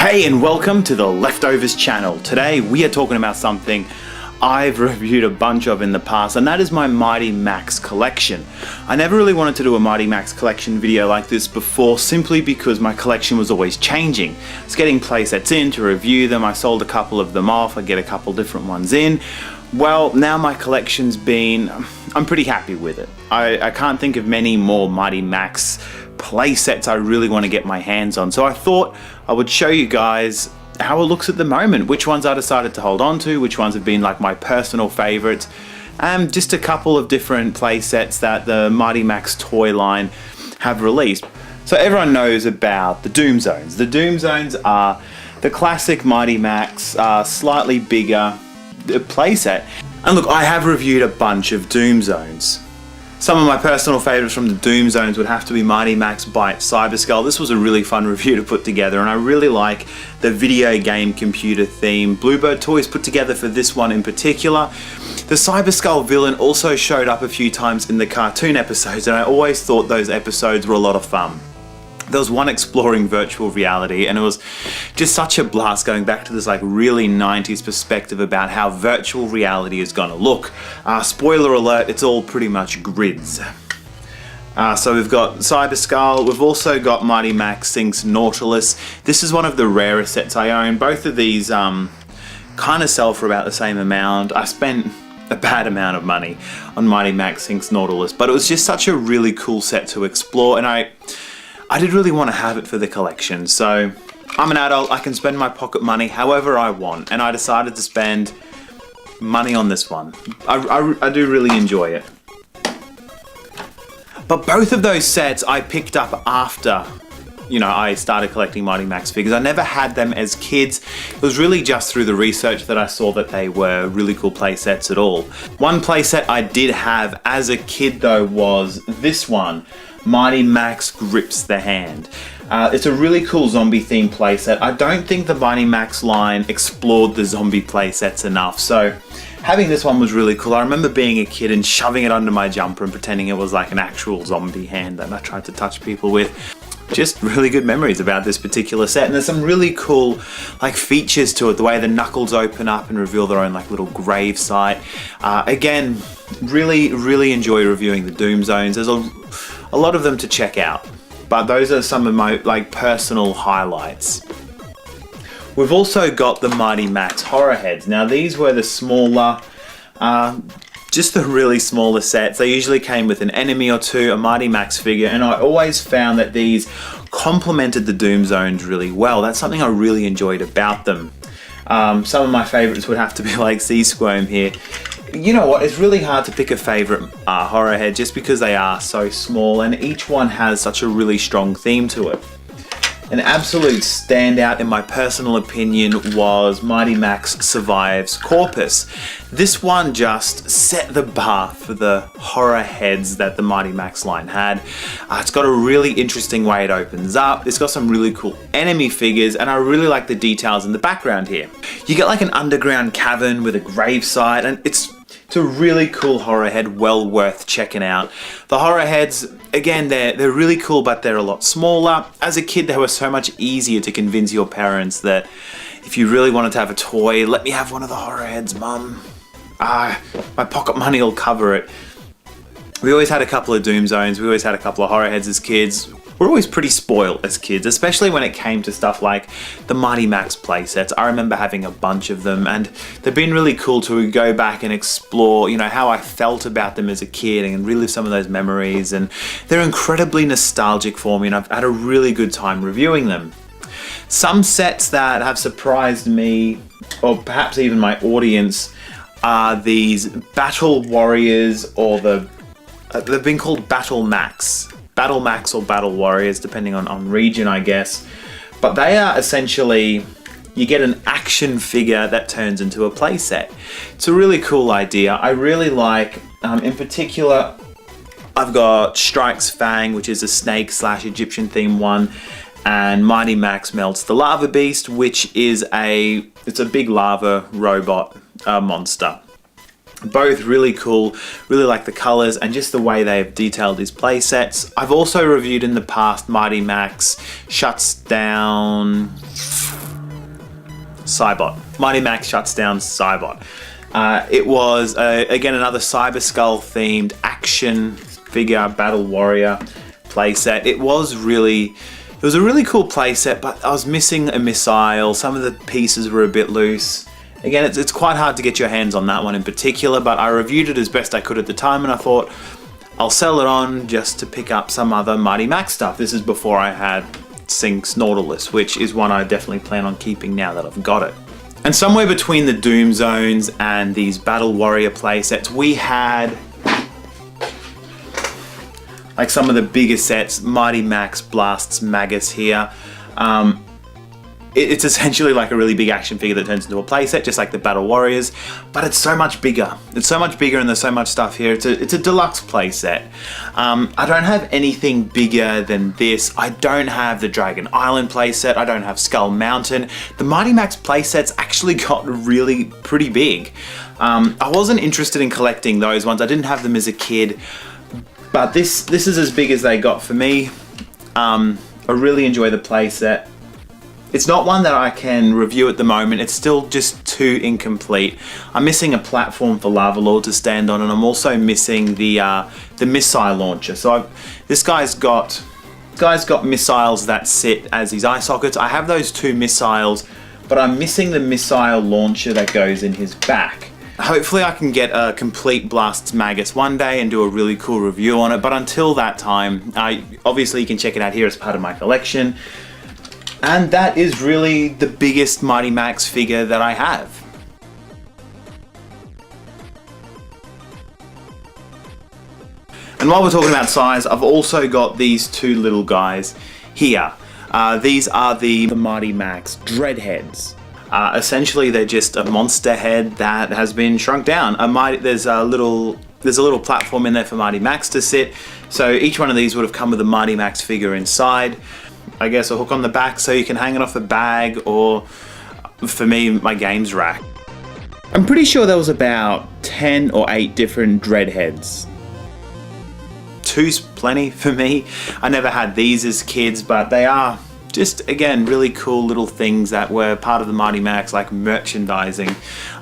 Hey and welcome to the Leftovers channel. Today we are talking about something I've reviewed a bunch of in the past, and that is my Mighty Max collection. I never really wanted to do a Mighty Max collection video like this before, simply because my collection was always changing. I was getting playsets in to review them, I sold a couple of them off, I get a couple different ones in. Well, now my collection's I'm pretty happy with it. I can't think of many more Mighty Max play sets I really want to get my hands on, so I thought I would show you guys how it looks at the moment, which ones I decided to hold on to, which ones have been like my personal favorites, and just a couple of different play sets that the Mighty Max toy line have released. So everyone knows about the Doom Zones. The Doom Zones are the classic Mighty Max, slightly bigger play set. And look, I have reviewed a bunch of Doom Zones. Some of my personal favorites from the Doom Zones would have to be Mighty Max Bite Cyberskull. This was a really fun review to put together, and I really like the video game computer theme Bluebird Toys put together for this one in particular. The Cyberskull villain also showed up a few times in the cartoon episodes, and I always thought those episodes were a lot of fun. There was one exploring virtual reality, and it was just such a blast going back to this like really 90s perspective about how virtual reality is gonna look. Spoiler alert, it's all pretty much grids. So we've got Cyberskull, we've also got Mighty Max Sinks Nautilus. This is one of the rarest sets I own. Both of these kind of sell for about the same amount. I spent a bad amount of money on Mighty Max Sinks Nautilus, but it was just such a really cool set to explore, and I did really want to have it for the collection. So I'm an adult, I can spend my pocket money however I want, and I decided to spend money on this one. I do really enjoy it. But both of those sets I picked up after, I started collecting Mighty Max figures. I never had them as kids. It was really just through the research that I saw that they were really cool play sets at all. One play set I did have as a kid though was this one, Mighty Max Grips the Hand. It's a really cool zombie themed playset. I don't think the Mighty Max line explored the zombie playsets enough, so having this one was really cool. I remember being a kid and shoving it under my jumper and pretending it was like an actual zombie hand that I tried to touch people with. Just really good memories about this particular set, and there's some really cool like features to it, the way the knuckles open up and reveal their own like little grave site. Again, really enjoy reviewing the Doom Zones. There's a lot of them to check out, but those are some of my like personal highlights. We've also got the Mighty Max Horror Heads. Now these were the smaller, just the really smaller sets. They usually came with an enemy or two, a Mighty Max figure, and I always found that these complemented the Doom Zones really well. That's something I really enjoyed about them. Some of my favorites would have to be like Sea Squirm here. You know what, it's really hard to pick a favorite horror head just because they are so small, and each one has such a really strong theme to it. An absolute standout in my personal opinion was Mighty Max Survives Corpus. This one just set the bar for the horror heads that the Mighty Max line had. It's got a really interesting way it opens up. It's got some really cool enemy figures, and I really like the details in the background here. You get like an underground cavern with a gravesite, and it's a really cool horror head, well worth checking out. The horror heads, again, they're really cool, but they're a lot smaller. As a kid, they were so much easier to convince your parents that if you really wanted to have a toy, let me have one of the horror heads, mum. My pocket money will cover it. We always had a couple of Doom Zones, we always had a couple of horror heads as kids. We're always pretty spoiled as kids, especially when it came to stuff like the Mighty Max playsets. I remember having a bunch of them, and they've been really cool to go back and explore, how I felt about them as a kid and relive some of those memories, and they're incredibly nostalgic for me, and I've had a really good time reviewing them. Some sets that have surprised me, or perhaps even my audience, are these Battle Warriors, or they've been called Battle Max. Battle Max or Battle Warriors, depending on region, I guess. But they are essentially, you get an action figure that turns into a playset. It's a really cool idea. I really like, in particular, I've got Strikes Fang, which is a snake / Egyptian themed one, and Mighty Max Melts the Lava Beast, which is it's a big lava robot monster. Both really cool, really like the colors and just the way they've detailed these play sets. I've also reviewed in the past Mighty Max Shuts Down Cybot. Mighty Max shuts down Cybot. It was, again, another Cyber Skull themed action figure battle warrior playset. It was a really cool playset, but I was missing a missile. Some of the pieces were a bit loose. Again, it's quite hard to get your hands on that one in particular, but I reviewed it as best I could at the time, and I thought I'll sell it on just to pick up some other Mighty Max stuff. This is before I had Sync's Nautilus, which is one I definitely plan on keeping now that I've got it. And somewhere between the Doom Zones and these Battle Warrior playsets, we had like some of the bigger sets. Mighty Max blasts Magus here. It's essentially like a really big action figure that turns into a playset, just like the Battle Warriors, but it's so much bigger. It's so much bigger and there's so much stuff here. It's a deluxe playset. I don't have anything bigger than this. I don't have the Dragon Island playset. I don't have Skull Mountain. The Mighty Max playsets actually got really pretty big. I wasn't interested in collecting those ones. I didn't have them as a kid, but this is as big as they got for me. I really enjoy the playset. It's not one that I can review at the moment. It's still just too incomplete. I'm missing a platform for Lava Lord to stand on, and I'm also missing the missile launcher. So this guy's got missiles that sit as his eye sockets. I have those two missiles, but I'm missing the missile launcher that goes in his back. Hopefully I can get a complete Blasts Magus one day and do a really cool review on it, but until that time, obviously you can check it out here as part of my collection. And that is really the biggest Mighty Max figure that I have. And while we're talking about size, I've also got these two little guys here. These are the Mighty Max Dreadheads. Essentially, they're just a monster head that has been shrunk down. There's a little platform in there for Mighty Max to sit. So each one of these would have come with a Mighty Max figure inside. I guess a hook on the back so you can hang it off a bag, or for me, my games rack. I'm pretty sure there was about 10 or 8 different Dreadheads. 2's plenty for me. I never had these as kids, but they are just, again, really cool little things that were part of the Mighty Max, like merchandising,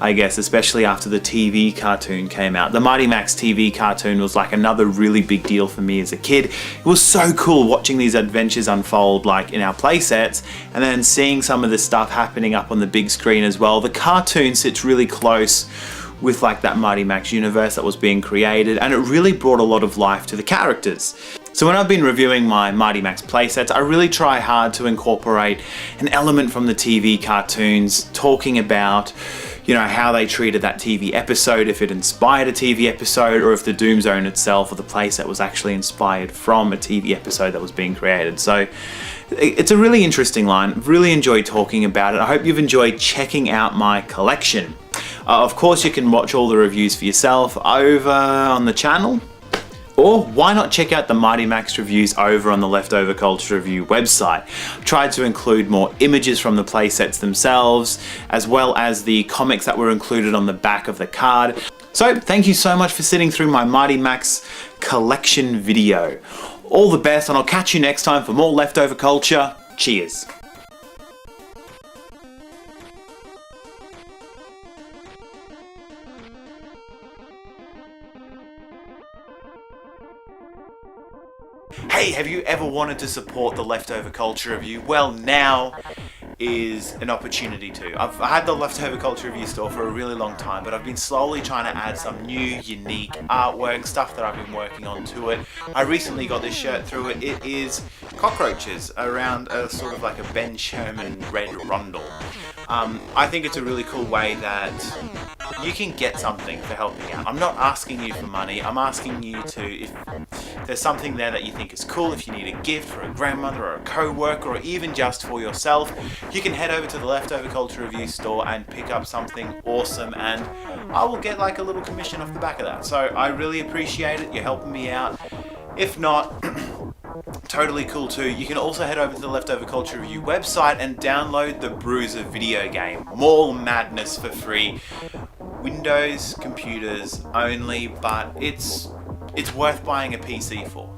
I guess, especially after the TV cartoon came out. The Mighty Max TV cartoon was like another really big deal for me as a kid. It was so cool watching these adventures unfold like in our playsets, and then seeing some of this stuff happening up on the big screen as well. The cartoon sits really close with like that Mighty Max universe that was being created, and it really brought a lot of life to the characters. So when I've been reviewing my Mighty Max playsets, I really try hard to incorporate an element from the TV cartoons, talking about, you know, how they treated that TV episode, if it inspired a TV episode, or if the Doom Zone itself or the playset was actually inspired from a TV episode that was being created. So it's a really interesting line. Really enjoyed talking about it. I hope you've enjoyed checking out my collection. Of course, you can watch all the reviews for yourself over on the channel. Or why not check out the Mighty Max reviews over on the Leftover Culture Review website. I've tried to include more images from the playsets themselves, as well as the comics that were included on the back of the card. So thank you so much for sitting through my Mighty Max collection video. All the best, and I'll catch you next time for more Leftover Culture. Cheers. Hey, have you ever wanted to support the Leftover Culture Review? Well, now is an opportunity to. I've had the Leftover Culture Review store for a really long time, but I've been slowly trying to add some new, unique artwork, stuff that I've been working on to it. I recently got this shirt through it. It is cockroaches around a sort of like a Ben Sherman red rondel. I think it's a really cool way that you can get something for helping out. I'm not asking you for money. I'm asking you to, if there's something there that you think is cool, if you need a gift for a grandmother or a co-worker, or even just for yourself, you can head over to the Leftover Culture Review store and pick up something awesome, and I will get like a little commission off the back of that. So I really appreciate it. You're helping me out. If not, totally cool too. You can also head over to the Leftover Culture Review website and download the Bruiser video game, Mall Madness, for free. Windows computers only, but it's worth buying a PC for.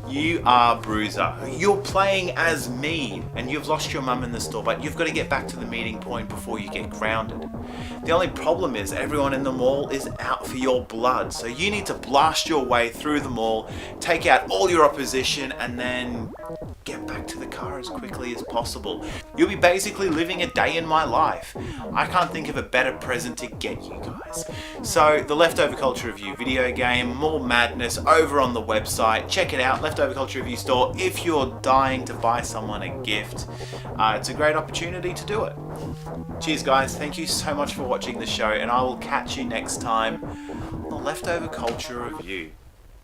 You are Bruiser. You're playing as me, and you've lost your mum in the store, but you've got to get back to the meeting point before you get grounded. The only problem is everyone in the mall is out for your blood, so you need to blast your way through the mall, take out all your opposition, and then get back to the car as quickly as possible. You'll be basically living a day in my life. I can't think of a better present to get you guys. So, the Leftover Culture Review video game, more madness over on the website. Check it out, Leftover Culture Review store. If you're dying to buy someone a gift, it's a great opportunity to do it. Cheers guys, thank you so much for watching the show, and I will catch you next time on the Leftover Culture Review.